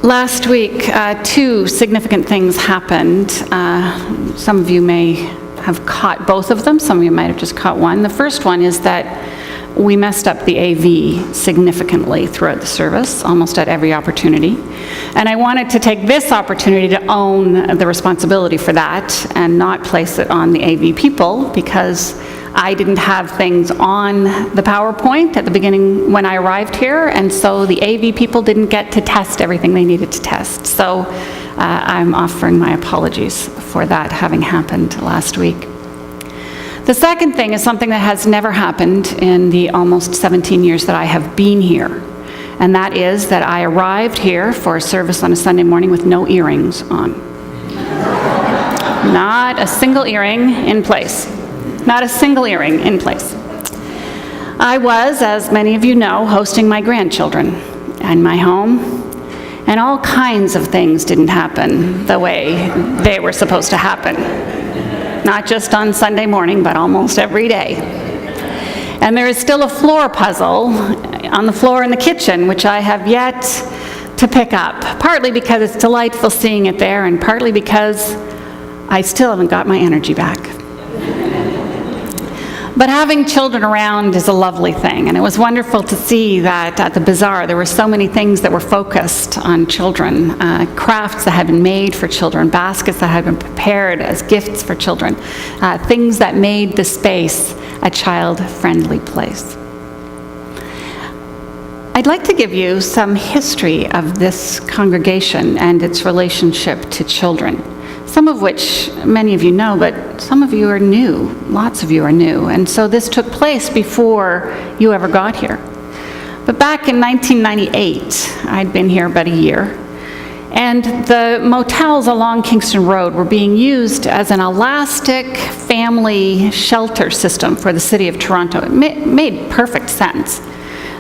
Last week, two significant things happened. Some of you may have caught both of them. Some of you might have just caught one. The first one is that we messed up the AV significantly throughout the service, almost at every opportunity. And I wanted to take this opportunity to own the responsibility for that and not place it on the AV people, because I didn't have things on the PowerPoint at the beginning when I arrived here, and so the AV people didn't get to test everything they needed to test. So I'm offering my apologies for that having happened last week. The second thing is something that has never happened in the almost 17 years that I have been here, and that is that I arrived here for a service on a Sunday morning with no earrings on. Not a single earring in place. Not a single earring in place. I was, as many of you know, hosting my grandchildren in my home, and all kinds of things didn't happen the way they were supposed to happen. Not just on Sunday morning, but almost every day. And there is still a floor puzzle on the floor in the kitchen, which I have yet to pick up, partly because it's delightful seeing it there, and partly because I still haven't got my energy back. But having children around is a lovely thing, and it was wonderful to see that at the bazaar there were so many things that were focused on children, crafts that had been made for children, baskets that had been prepared as gifts for children, things that made the space a child-friendly place. I'd like to give you some history of this congregation and its relationship to children. Some of which many of you know, but some of you are new. Lots of you are new. And so this took place before you ever got here. But back in 1998, I'd been here about a year, and the motels along Kingston Road were being used as an elastic family shelter system for the city of Toronto. It made perfect sense.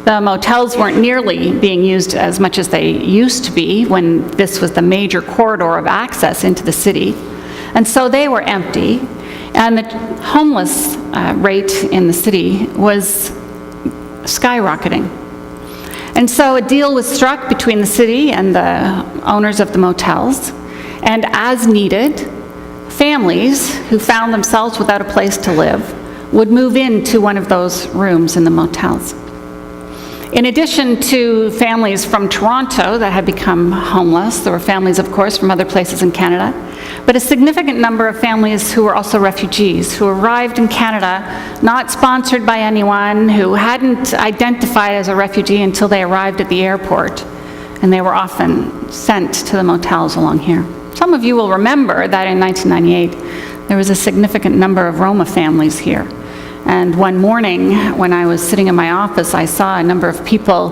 The motels weren't nearly being used as much as they used to be when this was the major corridor of access into the city. And so they were empty, and the homeless rate in the city was skyrocketing. And so a deal was struck between the city and the owners of the motels, and as needed, families who found themselves without a place to live would move into one of those rooms in the motels. In addition to families from Toronto that had become homeless, there were families, of course, from other places in Canada, but a significant number of families who were also refugees, who arrived in Canada not sponsored by anyone, who hadn't identified as a refugee until they arrived at the airport, and they were often sent to the motels along here. Some of you will remember that in 1998, there was a significant number of Roma families here. And one morning, when I was sitting in my office, I saw a number of people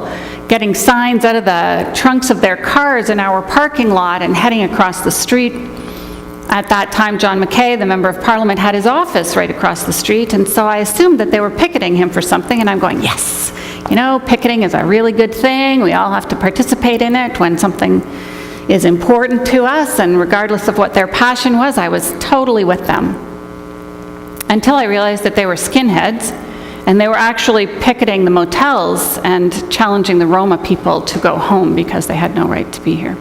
getting signs out of the trunks of their cars in our parking lot and heading across the street. At that time, John McKay, the Member of Parliament, had his office right across the street, and so I assumed that they were picketing him for something, and I'm going, yes, you know, picketing is a really good thing. We all have to participate in it when something is important to us, and regardless of what their passion was, I was totally with them. Until I realized that they were skinheads, and they were actually picketing the motels and challenging the Roma people to go home because they had no right to be here.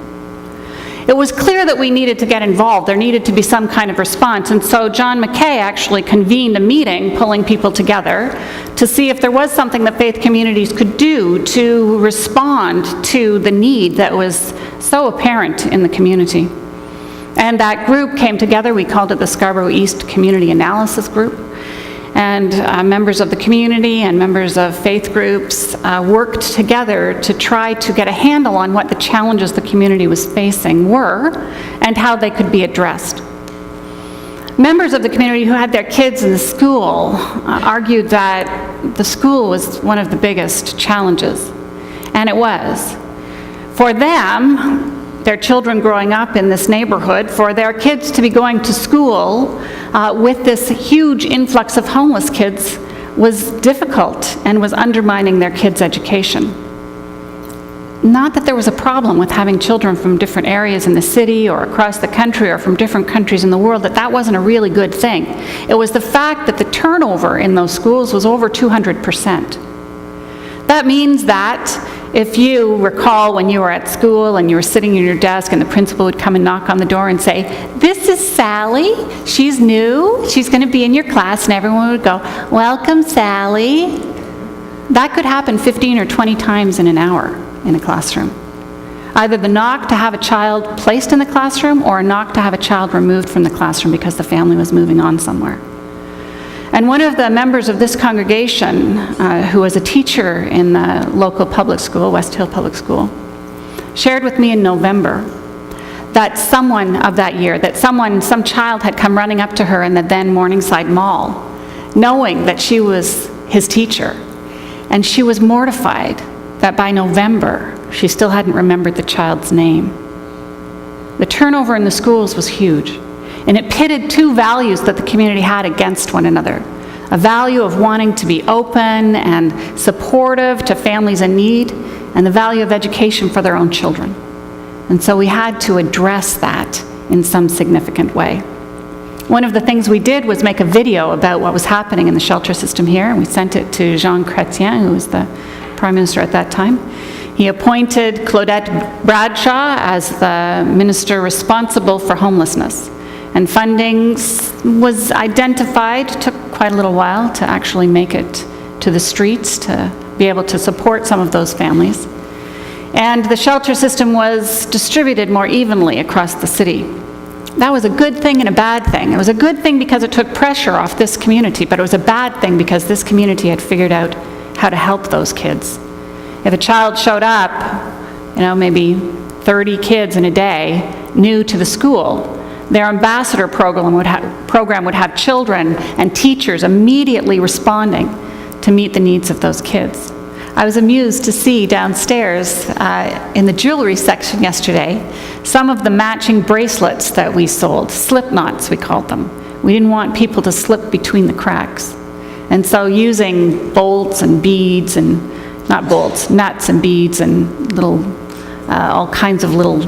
It was clear that we needed to get involved. There needed to be some kind of response, and so John McKay actually convened a meeting, pulling people together to see if there was something that faith communities could do to respond to the need that was so apparent in the community. And that group came together. We called it the Scarborough East Community Analysis Group. And members of the community and members of faith groups worked together to try to get a handle on what the challenges the community was facing were and how they could be addressed. Members of the community who had their kids in the school argued that the school was one of the biggest challenges. And it was. For them, their children growing up in this neighborhood, for their kids to be going to school with this huge influx of homeless kids was difficult and was undermining their kids' education. Not that there was a problem with having children from different areas in the city or across the country or from different countries in the world, that wasn't a really good thing. It was the fact that the turnover in those schools was over 200%. That means that If you recall when you were at school and you were sitting at your desk and the principal would come and knock on the door and say, "This is Sally, she's new, she's going to be in your class," and everyone would go, "Welcome, Sally." That could happen 15 or 20 times in an hour in a classroom. Either the knock to have a child placed in the classroom or a knock to have a child removed from the classroom because the family was moving on somewhere. And one of the members of this congregation, who was a teacher in the local public school, West Hill Public School, shared with me in November that someone of that year, some child had come running up to her in the then Morningside Mall, knowing that she was his teacher. And she was mortified that by November, she still hadn't remembered the child's name. The turnover in the schools was huge. And it pitted two values that the community had against one another. A value of wanting to be open and supportive to families in need, and the value of education for their own children. And so we had to address that in some significant way. One of the things we did was make a video about what was happening in the shelter system here, and we sent it to Jean Chrétien, who was the Prime Minister at that time. He appointed Claudette Bradshaw as the minister responsible for homelessness. And funding was identified. It took quite a little while to actually make it to the streets to be able to support some of those families. And the shelter system was distributed more evenly across the city. That was a good thing and a bad thing. It was a good thing because it took pressure off this community, but it was a bad thing because this community had figured out how to help those kids. If a child showed up, maybe 30 kids in a day, new to the school, their ambassador program would have children and teachers immediately responding to meet the needs of those kids. I was amused to see downstairs in the jewelry section yesterday some of the matching bracelets that we sold, slip knots we called them. We didn't want people to slip between the cracks. And so using bolts and beads and, not bolts, nuts and beads and all kinds of little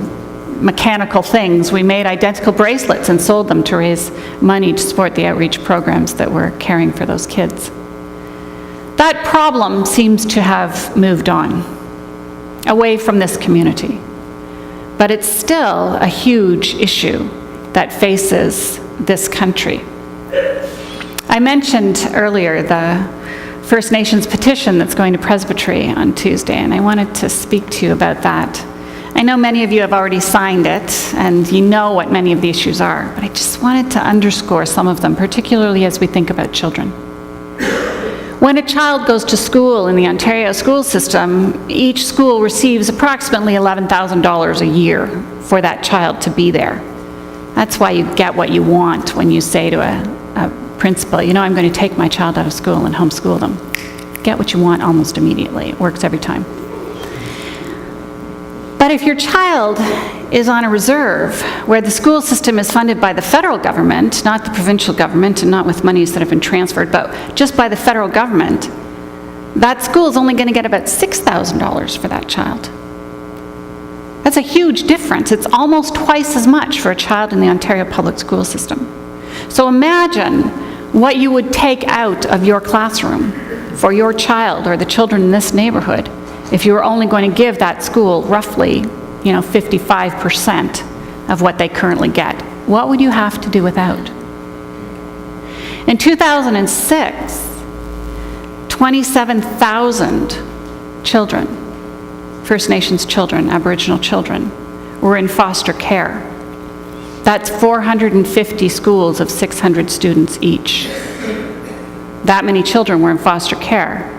mechanical things, we made identical bracelets and sold them to raise money to support the outreach programs that we're caring for those kids. That problem seems to have moved on, away from this community. But it's still a huge issue that faces this country. I mentioned earlier the First Nations petition that's going to Presbytery on Tuesday, and I wanted to speak to you about that. I know many of you have already signed it, and you know what many of the issues are, but I just wanted to underscore some of them, particularly as we think about children. When a child goes to school in the Ontario school system, each school receives approximately $11,000 a year for that child to be there. That's why you get what you want when you say to a principal, I'm going to take my child out of school and homeschool them. Get what you want almost immediately. It works every time. But if your child is on a reserve where the school system is funded by the federal government, not the provincial government and not with monies that have been transferred, but just by the federal government, that school is only going to get about $6,000 for that child. That's a huge difference. It's almost twice as much for a child in the Ontario public school system. So imagine what you would take out of your classroom for your child or the children in this neighborhood if you were only going to give that school roughly, 55% of what they currently get. What would you have to do without? In 2006, 27,000 children, First Nations children, Aboriginal children, were in foster care. That's 450 schools of 600 students each. That many children were in foster care.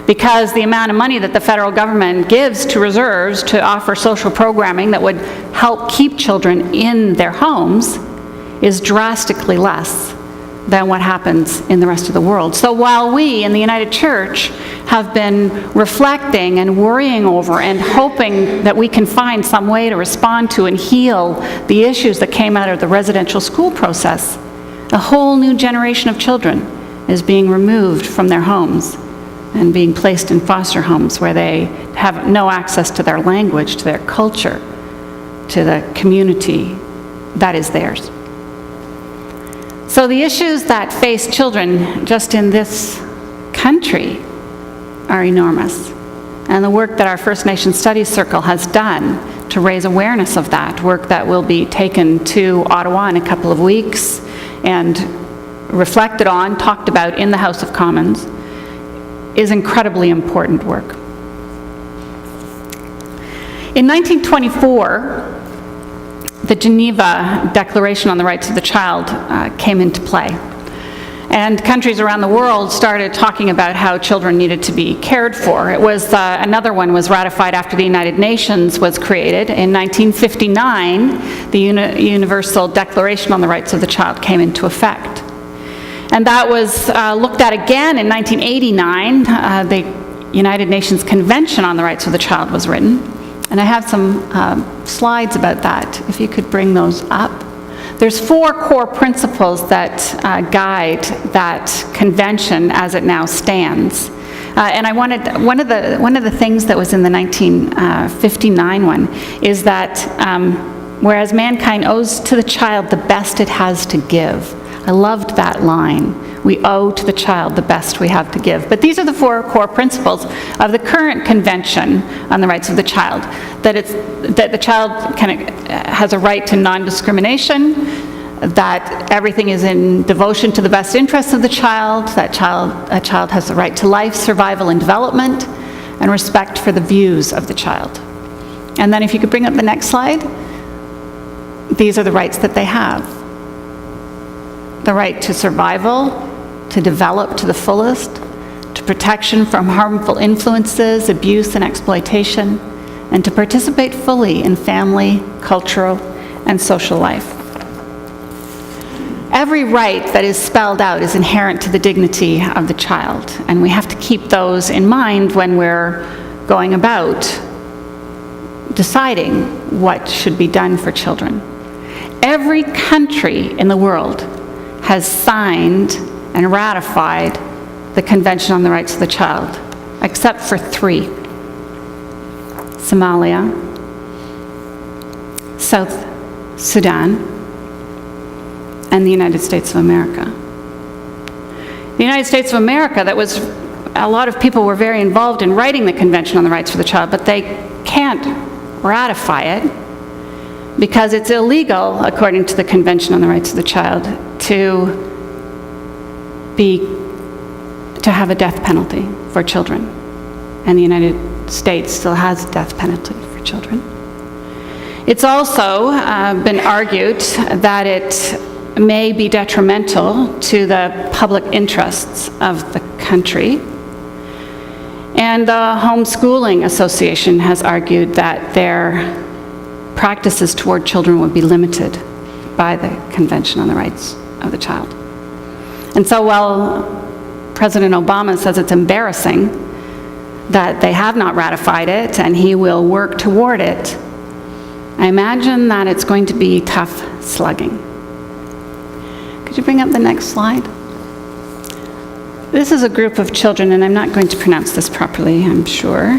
Because the amount of money that the federal government gives to reserves to offer social programming that would help keep children in their homes is drastically less than what happens in the rest of the world. So while we in the United Church have been reflecting and worrying over and hoping that we can find some way to respond to and heal the issues that came out of the residential school process, a whole new generation of children is being removed from their homes and being placed in foster homes where they have no access to their language, to their culture, to the community that is theirs. So the issues that face children just in this country are enormous. and the work that our First Nations Studies Circle has done to raise awareness of that, work that will be taken to Ottawa in a couple of weeks and reflected on, talked about in the House of Commons, is incredibly important work. In 1924, the Geneva Declaration on the Rights of the Child came into play. And countries around the world started talking about how children needed to be cared for. It was, another one was ratified after the United Nations was created. In 1959, the Universal Declaration on the Rights of the Child came into effect. And that was looked at again in 1989. The United Nations Convention on the Rights of the Child was written. And I have some slides about that, if you could bring those up. There's 4 core principles that guide that convention as it now stands. And I wanted, one of the things that was in the 1959 one is that whereas mankind owes to the child the best it has to give. I loved that line. We owe to the child the best we have to give. But these are the 4 core principles of the current Convention on the Rights of the Child. That the child has a right to non-discrimination, that everything is in devotion to the best interests of the child, that a child has the right to life, survival, and development, and respect for the views of the child. And then if you could bring up the next slide, these are the rights that they have. The right to survival, to develop to the fullest, to protection from harmful influences, abuse, and exploitation, and to participate fully in family, cultural, and social life. Every right that is spelled out is inherent to the dignity of the child, and we have to keep those in mind when we're going about deciding what should be done for children. Every country in the world has signed and ratified the Convention on the Rights of the Child, except for 3. Somalia, South Sudan, and the United States of America. The United States of America, a lot of people were very involved in writing the Convention on the Rights of the Child, but they can't ratify it because it's illegal, according to the Convention on the Rights of the Child, to have a death penalty for children. And the United States still has a death penalty for children. It's also been argued that it may be detrimental to the public interests of the country. And the Homeschooling Association has argued that their practices toward children would be limited by the Convention on the Rights of the Child. And so while President Obama says it's embarrassing that they have not ratified it and he will work toward it, I imagine that it's going to be tough slugging. Could you bring up the next slide? This is a group of children, and I'm not going to pronounce this properly, I'm sure,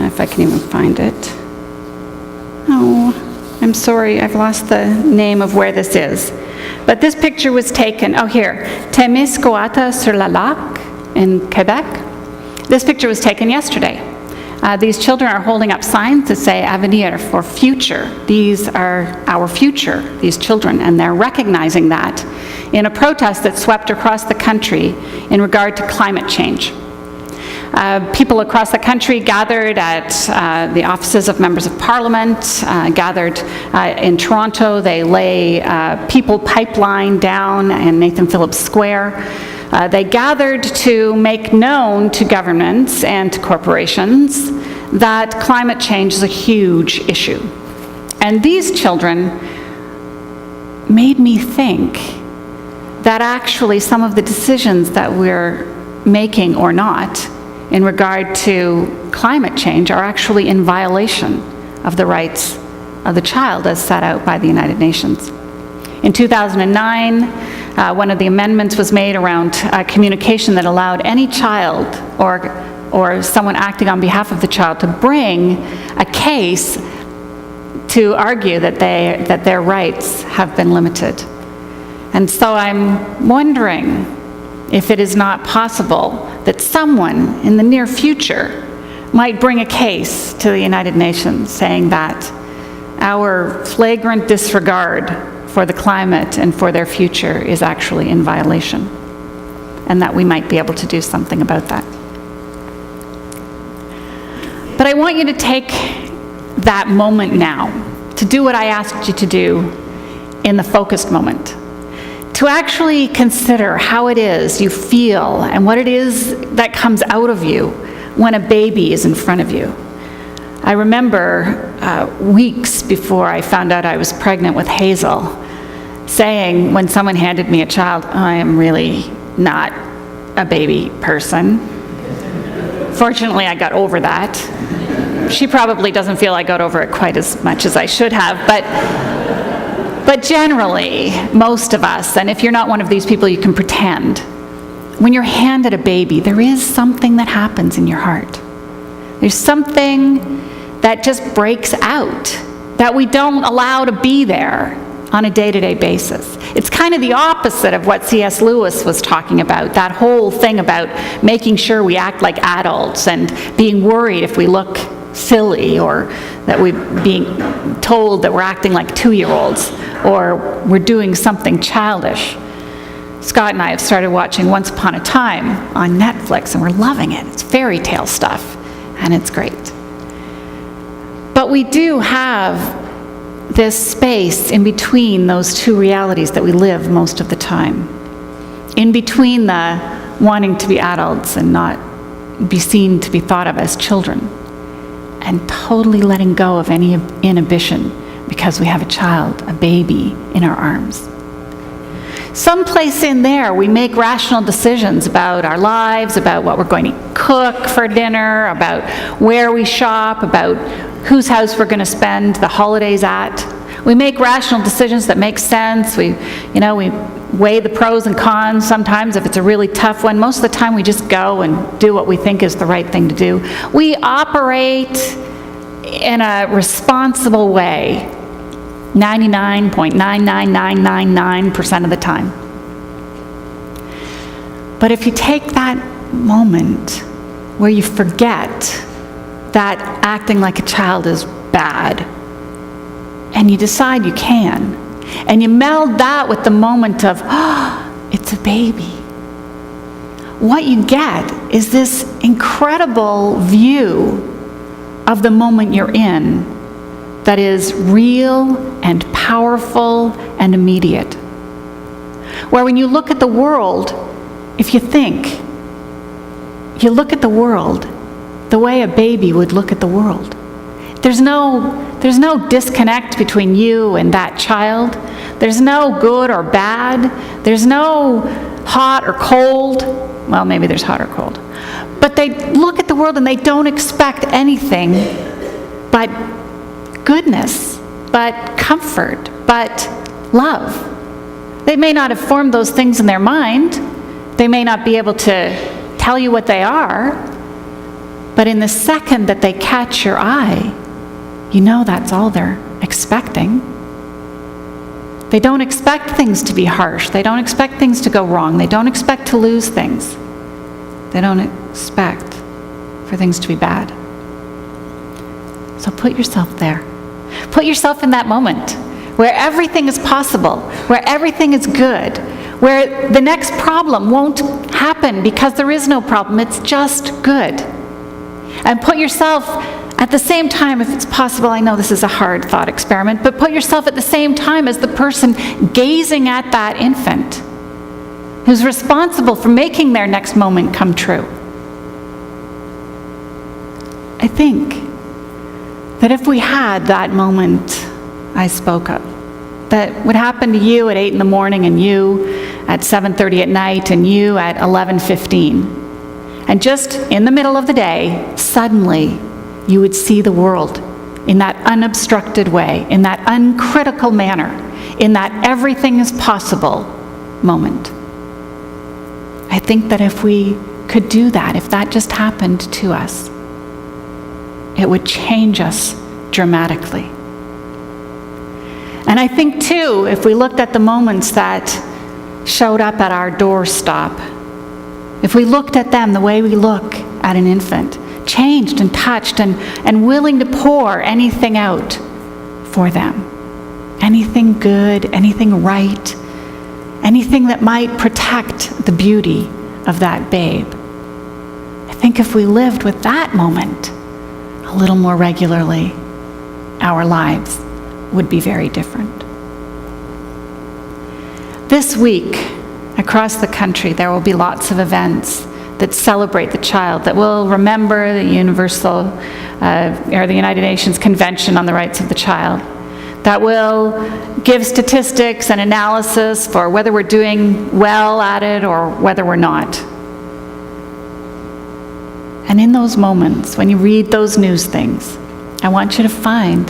if I can even find it. Oh, I'm sorry, I've lost the name of where this is. But this picture was taken, here, Témiscouata-sur-la-Lac in Quebec. This picture was taken yesterday. These children are holding up signs that say Avenir for future. These are our future, these children, and they're recognizing that in a protest that swept across the country in regard to climate change. People across the country gathered at the offices of members of parliament, gathered in Toronto. They lay People Pipeline down in Nathan Phillips Square. They gathered to make known to governments and to corporations that climate change is a huge issue. And these children made me think that actually some of the decisions that we're making or not in regard to climate change are actually in violation of the rights of the child as set out by the United Nations. In 2009, one of the amendments was made around communication that allowed any child or someone acting on behalf of the child to bring a case to argue that their rights have been limited. And so I'm wondering if it is not possible that someone in the near future might bring a case to the United Nations saying that our flagrant disregard for the climate and for their future is actually in violation, and that we might be able to do something about that. But I want you to take that moment now to do what I asked you to do in the focused moment, to actually consider how it is you feel and what it is that comes out of you when a baby is in front of you. I remember weeks before I found out I was pregnant with Hazel, saying when someone handed me a child, I am really not a baby person. Fortunately, I got over that. She probably doesn't feel I got over it quite as much as I should have, but generally, most of us, and if you're not one of these people, you can pretend, when you're handed a baby, there is something that happens in your heart. There's something that just breaks out, that we don't allow to be there on a day-to-day basis. It's kind of the opposite of what C.S. Lewis was talking about, that whole thing about making sure we act like adults and being worried if we look silly, or that we're being told that we're acting like 2-year-olds, or we're doing something childish. Scott and I have started watching Once Upon a Time on Netflix, and we're loving it. It's fairy tale stuff, and it's great. But we do have this space in between those two realities that we live most of the time. In between the wanting to be adults and not be seen to be thought of as children, and totally letting go of any inhibition because we have a child, a baby in our arms. Someplace in there, we make rational decisions about our lives, about what we're going to cook for dinner, about where we shop, about whose house we're going to spend the holidays at. We make rational decisions that make sense. We weigh the pros and cons sometimes if it's a really tough one. Most of the time we just go and do what we think is the right thing to do. We operate in a responsible way 99.99999% of the time. But if you take that moment where you forget that acting like a child is bad, and you decide you can, and you meld that with the moment of, it's a baby, what you get is this incredible view of the moment you're in that is real and powerful and immediate. Where when you look at the world, if you think, you look at the world the way a baby would look at the world. There's no disconnect between you and that child. There's no good or bad. There's no hot or cold. Well, maybe there's hot or cold. But they look at the world and they don't expect anything but goodness, but comfort, but love. They may not have formed those things in their mind. They may not be able to tell you what they are. But in the second that they catch your eye, you know that's all they're expecting. They don't expect things to be harsh. They don't expect things to go wrong. They don't expect to lose things. They don't expect for things to be bad. So put yourself there. Put yourself in that moment where everything is possible, where everything is good, where the next problem won't happen because there is no problem. It's just good. And put yourself at the same time, if it's possible, I know this is a hard thought experiment, but put yourself at the same time as the person gazing at that infant who's responsible for making their next moment come true. I think that if we had that moment I spoke of, that would happen to you at 8 in the morning and you at 7:30 at night and you at 11:15, and just in the middle of the day, suddenly you would see the world in that unobstructed way, in that uncritical manner, in that everything is possible moment. I think that if we could do that, if that just happened to us, it would change us dramatically. And I think too, if we looked at the moments that showed up at our doorstop, if we looked at them the way we look at an infant, changed and touched and willing to pour anything out for them. Anything good, anything right, anything that might protect the beauty of that babe. I think if we lived with that moment a little more regularly, our lives would be very different. This week, across the country, there will be lots of events that celebrate the child, that will remember the the United Nations Convention on the Rights of the Child, that will give statistics and analysis for whether we're doing well at it or whether we're not. And in those moments, when you read those news things, I want you to find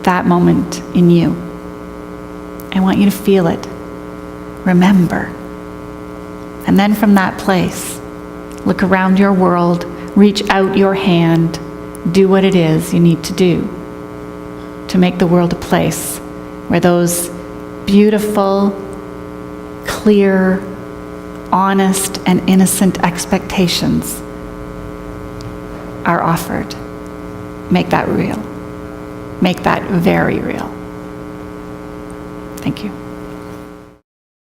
that moment in you. I want you to feel it. Remember. And then from that place, look around your world, reach out your hand, do what it is you need to do to make the world a place where those beautiful, clear, honest, and innocent expectations are offered. Make that real. Make that very real. Thank you.